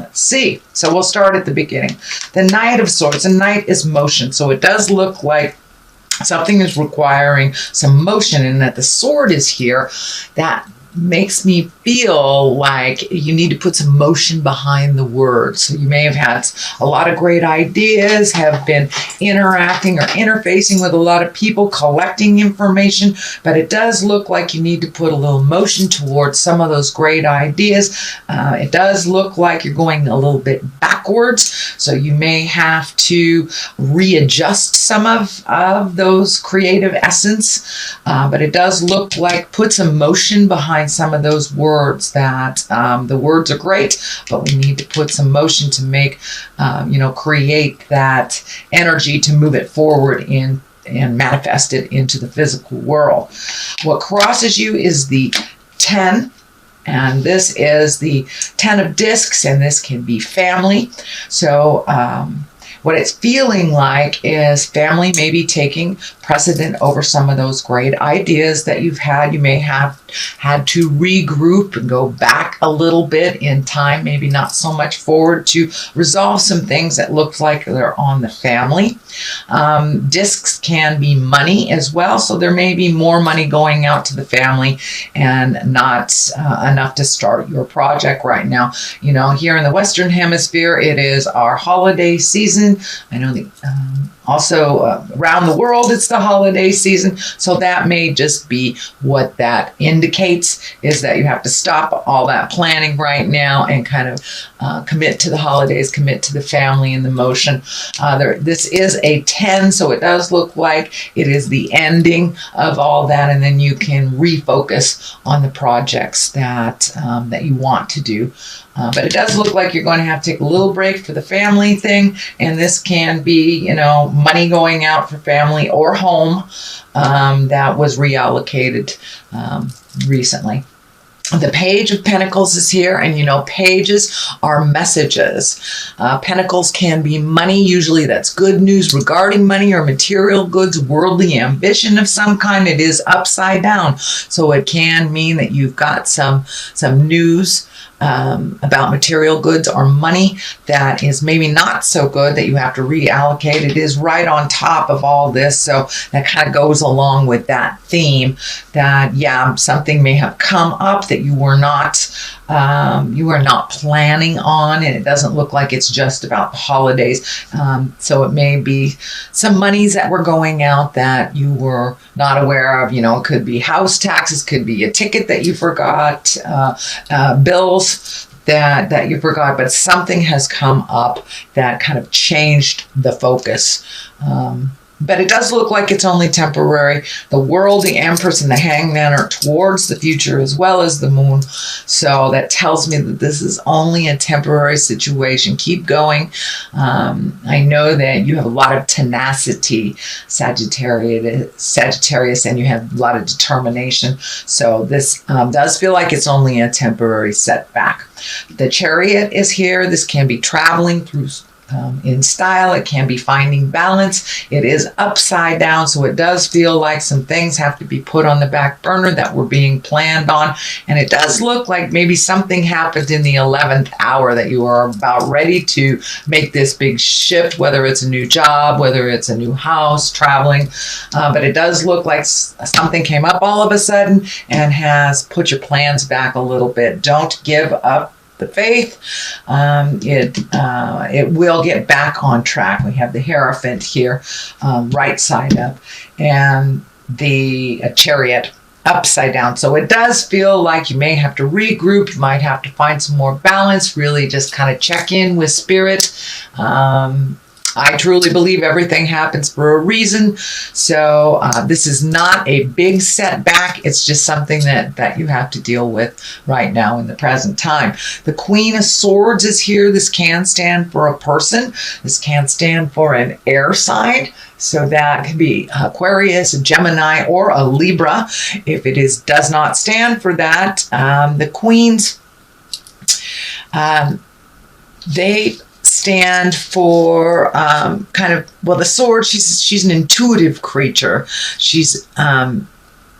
Let's see. So we'll start at the beginning. The Knight of Swords. The Knight is motion. So it does look like something is requiring some motion, and that the sword is here. That makes me feel like you need to put some motion behind the words. So you may have had a lot of great ideas, have been interacting or interfacing with a lot of people, collecting information, but it does look like you need to put a little motion towards some of those great ideas. It does look like you're going a little bit backwards, so you may have to readjust some of those creative essence, but it does look like put some motion behind some of those words. That the words are great, but we need to put some motion to make, create that energy to move it forward and manifest it into the physical world. What crosses you is the 10. And this is the 10 of discs, and this can be family. So what it's feeling like is family maybe taking precedent over some of those great ideas that you've had. You may have had to regroup and go back a little bit in time, maybe not so much forward, to resolve some things that look like they're on the family. Discs can be money as well, so there may be more money going out to the family and not enough to start your project right now. You know, here in the Western Hemisphere, it is our holiday season. I know also around the world it's the holiday season, so that may just be what that indicates, is that you have to stop all that planning right now and kind of commit to the holidays, commit to the family and the motion. This is a 10, so it does look like it is the ending of all that, and then you can refocus on the projects that you want to do. But it does look like you're going to have to take a little break for the family thing, and this can be, money going out for family or home that was reallocated recently. The Page of Pentacles is here, and pages are messages. Pentacles can be money. Usually that's good news regarding money or material goods, worldly ambition of some kind. It is upside down, so it can mean that you've got some news about material goods or money that is maybe not so good, that you have to reallocate. It is right on top of all this, so that kind of goes along with that theme that, something may have come up that you were not planning on, and it doesn't look like it's just about the holidays. So it may be some monies that were going out that you were not aware of. It could be house taxes, could be a ticket that you forgot, bills that you forgot, but something has come up that kind of changed the focus. But it does look like it's only temporary. The World, the Empress, and the Hangman are towards the future as well as the Moon. So that tells me that this is only a temporary situation. Keep going. I know that you have a lot of tenacity, Sagittarius, and you have a lot of determination. So this does feel like it's only a temporary setback. The Chariot is here. This can be traveling through in style. It can be finding balance. It is upside down, so it does feel like some things have to be put on the back burner that were being planned on, and it does look like maybe something happened in the 11th hour that you are about ready to make this big shift, whether it's a new job, whether it's a new house, traveling, but it does look like something came up all of a sudden and has put your plans back a little bit. Don't give up the faith. It will get back on track. We have the Hierophant here, right side up, and the Chariot upside down. So it does feel like you may have to regroup. You might have to find some more balance, really just kind of check in with spirit. I truly believe everything happens for a reason. So this is not a big setback. It's just something that you have to deal with right now in the present time. The Queen of Swords is here. This can stand for a person. This can stand for an air sign. So that could be Aquarius, a Gemini, or a Libra. If it does not stand for that, the Queens, they stand for the sword. She's an intuitive creature. She's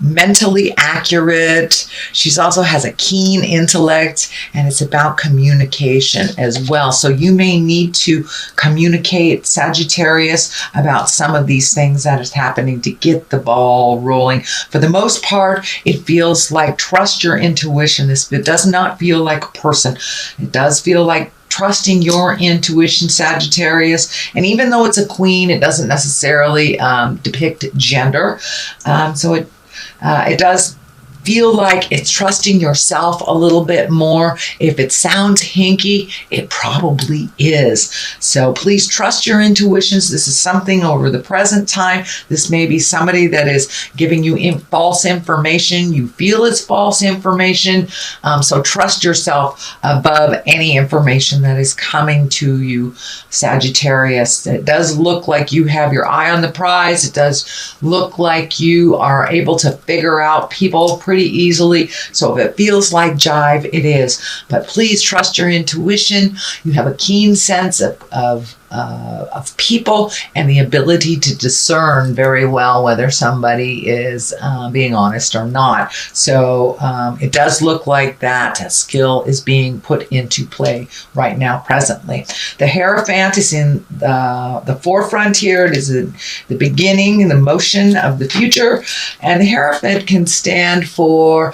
mentally accurate. She also has a keen intellect, and it's about communication as well. So you may need to communicate, Sagittarius, about some of these things that is happening to get the ball rolling. For the most part, it feels like trust your intuition. It does not feel like a person. It does feel like trusting your intuition, Sagittarius. And even though it's a queen, it doesn't necessarily depict gender. So it does feel like it's trusting yourself a little bit more. If it sounds hinky, it probably is. So please trust your intuitions. This is something over the present time. This may be somebody that is giving you false information. You feel it's false information. So trust yourself above any information that is coming to you, Sagittarius. It does look like you have your eye on the prize. It does look like you are able to figure out people pretty easily. So if it feels like jive, it is. But please trust your intuition. You have a keen sense of people and the ability to discern very well whether somebody is being honest or not. So it does look like that skill is being put into play right now, presently. The Hierophant is in the forefront here. It is the beginning and the motion of the future. And the Hierophant can stand for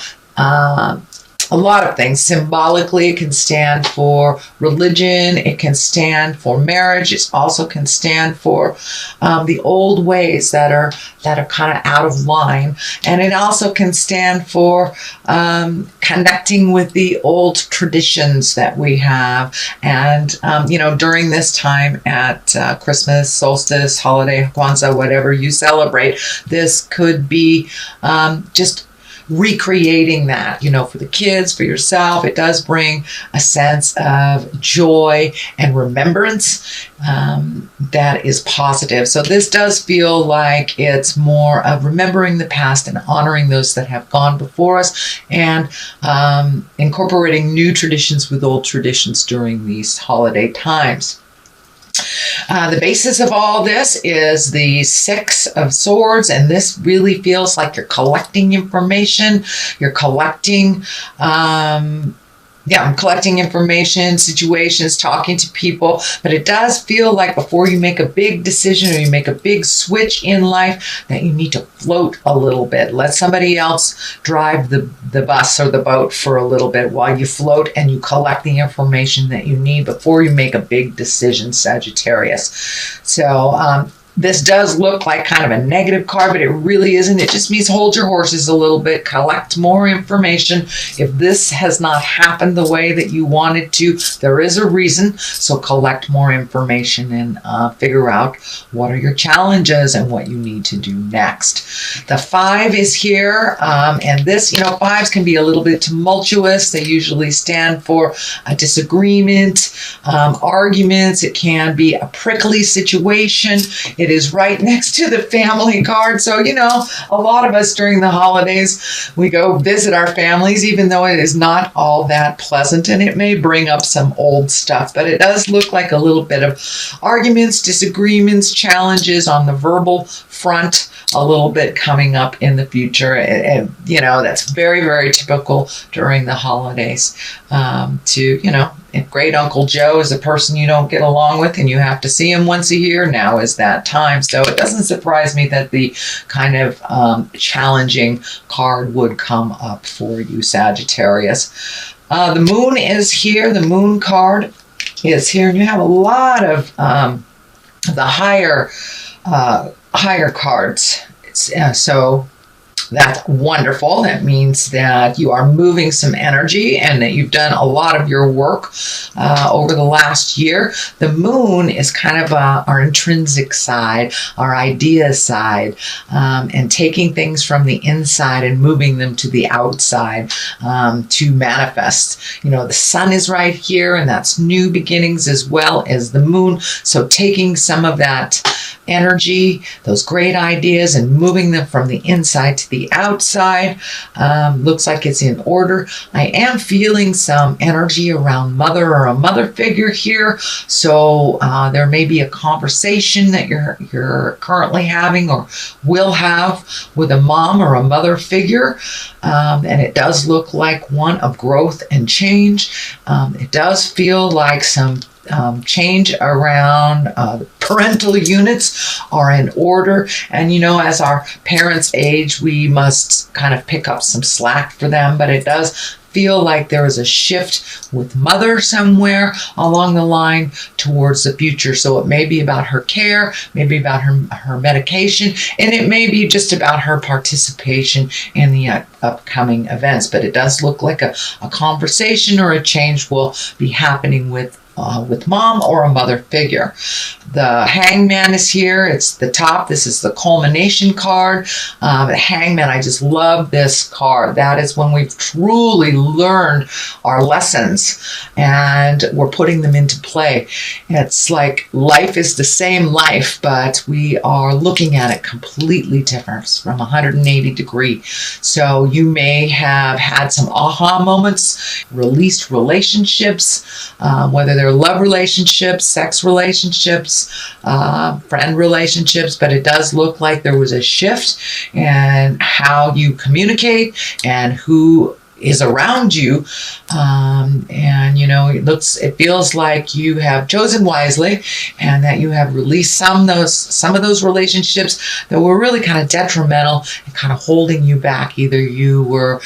a lot of things. Symbolically, it can stand for religion. It can stand for marriage. It also can stand for the old ways that are kind of out of line. And it also can stand for connecting with the old traditions that we have. And, during this time at Christmas, solstice, holiday, Kwanzaa, whatever you celebrate, this could be just recreating that, for the kids, for yourself. It does bring a sense of joy and remembrance that is positive. So this does feel like it's more of remembering the past and honoring those that have gone before us, and incorporating new traditions with old traditions during these holiday times. The basis of all this is the Six of Swords, and this really feels like you're collecting information. You're collecting, I'm collecting information, situations, talking to people, but it does feel like before you make a big decision or you make a big switch in life, that you need to float a little bit. Let somebody else drive the bus or the boat for a little bit while you float and you collect the information that you need before you make a big decision, Sagittarius. So, this does look like kind of a negative card, but it really isn't. It just means hold your horses a little bit, collect more information. If this has not happened the way that you wanted to, there is a reason. So collect more information and figure out what are your challenges and what you need to do next. The 5 is here, and this, fives can be a little bit tumultuous. They usually stand for a disagreement, arguments. It can be a prickly situation. It is right next to the family card. So, a lot of us during the holidays, we go visit our families, even though it is not all that pleasant, and it may bring up some old stuff, but it does look like a little bit of arguments, disagreements, challenges on the verbal front, a little bit coming up in the future. And that's very, very typical during the holidays. If great Uncle Joe is a person you don't get along with and you have to see him once a year, now is that time. So it doesn't surprise me that the kind of challenging card would come up for you, Sagittarius. The moon is here. The moon card is here. And you have a lot of the higher cards. So that's wonderful. That means that you are moving some energy and that you've done a lot of your work over the last year. The moon is kind of our intrinsic side, our idea side, and taking things from the inside and moving them to the outside to manifest. The sun is right here, and that's new beginnings as well as the moon. So taking some of that energy, those great ideas, and moving them from the inside to to the outside. Looks like it's in order. I am feeling some energy around mother or a mother figure here. So there may be a conversation that you're currently having or will have with a mom or a mother figure. And it does look like one of growth and change. It does feel like some change around parental units are in order. And as our parents age, we must kind of pick up some slack for them. But it does feel like there is a shift with mother somewhere along the line towards the future. So it may be about her care, maybe about her medication, and it may be just about her participation in the upcoming events. But it does look like a conversation or a change will be happening with mom or a mother figure. The Hangman is here. It's the top. This is the culmination card. The Hangman, I just love this card. That is when we've truly learned our lessons and we're putting them into play. It's like life is the same life, but we are looking at it completely different from 180 degrees. So you may have had some aha moments, released relationships, whether they're love relationships, sex relationships, friend relationships, but it does look like there was a shift in how you communicate and who is around you. It feels like you have chosen wisely and that you have released some of those relationships that were really kind of detrimental and kind of holding you back. Either you were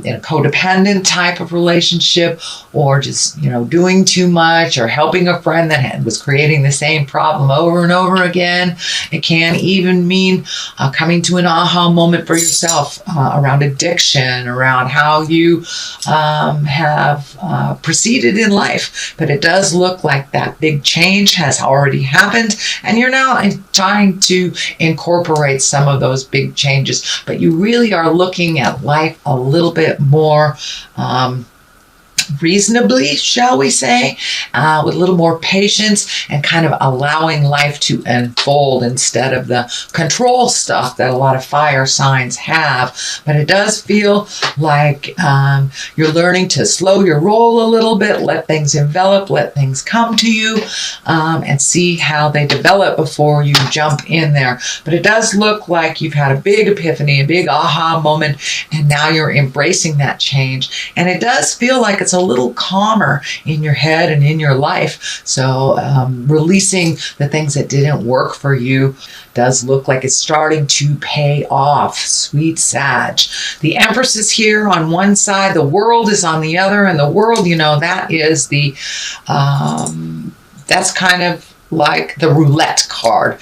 in a codependent type of relationship or just, doing too much or helping a friend that was creating the same problem over and over again. It can even mean coming to an aha moment for yourself around addiction, around how you have proceeded in life. But it does look like that big change has already happened and you're now trying to incorporate some of those big changes, but you really are looking at life a little bit more reasonably, shall we say, with a little more patience and kind of allowing life to unfold instead of the control stuff that a lot of fire signs have. But it does feel like you're learning to slow your roll a little bit, let things envelop, let things come to you, and see how they develop before you jump in there. But it does look like you've had a big epiphany, a big aha moment, and now you're embracing that change. And it does feel like it's a little calmer in your head and in your life. So releasing the things that didn't work for you does look like it's starting to pay off. Sweet Sag. The Empress is here on one side, the World is on the other, and the World, that is the that's kind of like the roulette card,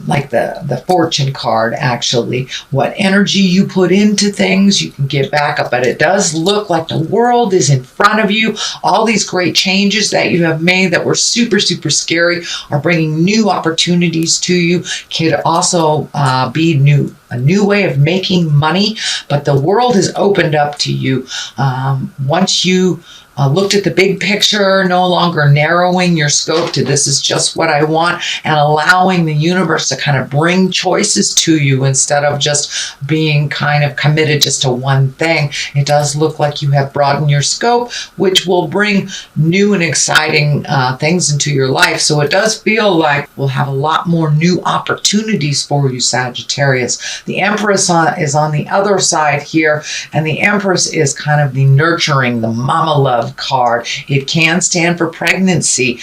like the fortune card, actually. What energy you put into things, you can get back up. But it does look like the World is in front of you. All these great changes that you have made that were super, super scary are bringing new opportunities to you. Could also be a new way of making money. But the World has opened up to you. Once you looked at the big picture, no longer narrowing your scope to this is just what I want, and allowing the universe to kind of bring choices to you instead of just being kind of committed just to one thing. It does look like you have broadened your scope, which will bring new and exciting things into your life. So it does feel like we'll have a lot more new opportunities for you, Sagittarius. The Empress is on the other side here, and the Empress is kind of the nurturing, the mama love card. It can stand for pregnancy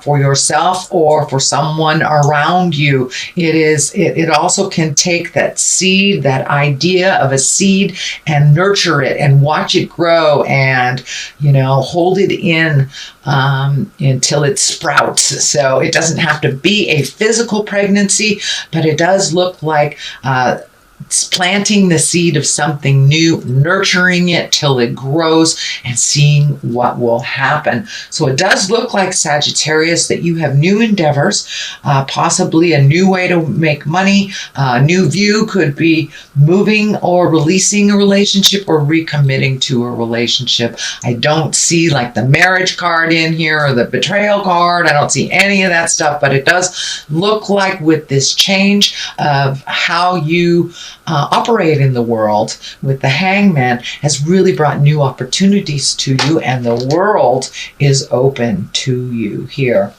for yourself or for someone around you. It also can take that seed, that idea of a seed, and nurture it and watch it grow and hold it in until it sprouts. So it doesn't have to be a physical pregnancy, but it does look like it's planting the seed of something new, nurturing it till it grows, and seeing what will happen. So it does look like, Sagittarius, that you have new endeavors, possibly a new way to make money. A new view could be moving or releasing a relationship or recommitting to a relationship. I don't see like the marriage card in here or the betrayal card. I don't see any of that stuff, but it does look like with this change of how you operate in the world with the Hangman has really brought new opportunities to you, and the world is open to you here.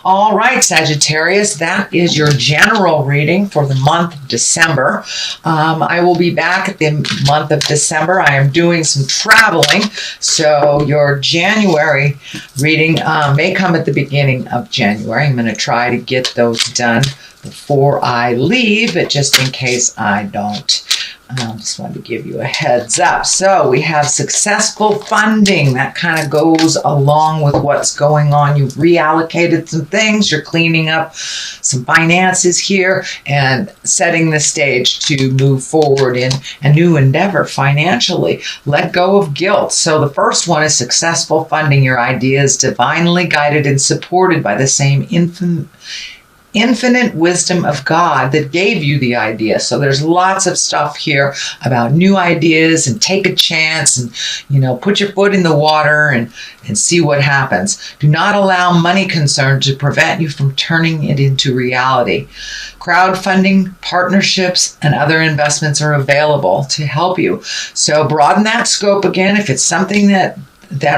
All right, Sagittarius, that is your general reading for the month of December. I will be back at the month of December. I am doing some traveling, so your January reading may come at the beginning of January. I'm going to try to get those done before I leave, but just in case I don't. Just wanted to give you a heads up. So we have successful funding. That kind of goes along with what's going on. You've reallocated some things. You're cleaning up some finances here and setting the stage to move forward in a new endeavor financially. Let go of guilt. So the first one is successful funding. Your idea is divinely guided and supported by the same infinite wisdom of God that gave you the idea. So there's lots of stuff here about new ideas, and take a chance and, put your foot in the water and see what happens. Do not allow money concern to prevent you from turning it into reality. Crowdfunding, partnerships, and other investments are available to help you. So broaden that scope again. If it's something that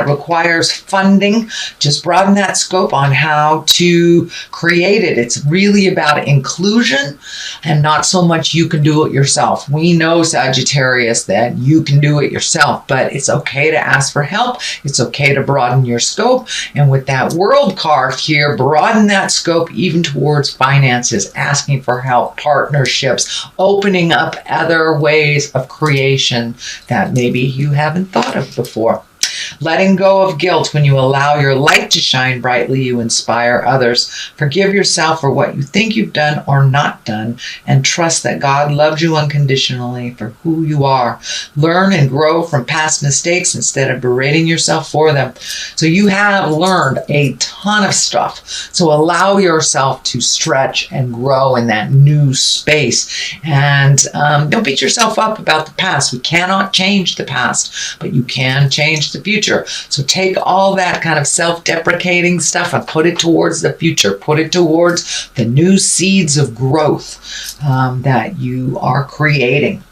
requires funding, just broaden that scope on how to create it. It's really about inclusion and not so much you can do it yourself. We know, Sagittarius, that you can do it yourself, but it's okay to ask for help. It's okay to broaden your scope. And with that World card here, broaden that scope even towards finances, asking for help, partnerships, opening up other ways of creation that maybe you haven't thought of before. Letting go of guilt. When you allow your light to shine brightly, you inspire others. Forgive yourself for what you think you've done or not done, and trust that God loves you unconditionally for who you are. Learn and grow from past mistakes instead of berating yourself for them. So you have learned a ton of stuff. So allow yourself to stretch and grow in that new space. And don't beat yourself up about the past. We cannot change the past, but you can change the future. So take all that kind of self-deprecating stuff and put it towards the future. Put it towards the new seeds of growth that you are creating.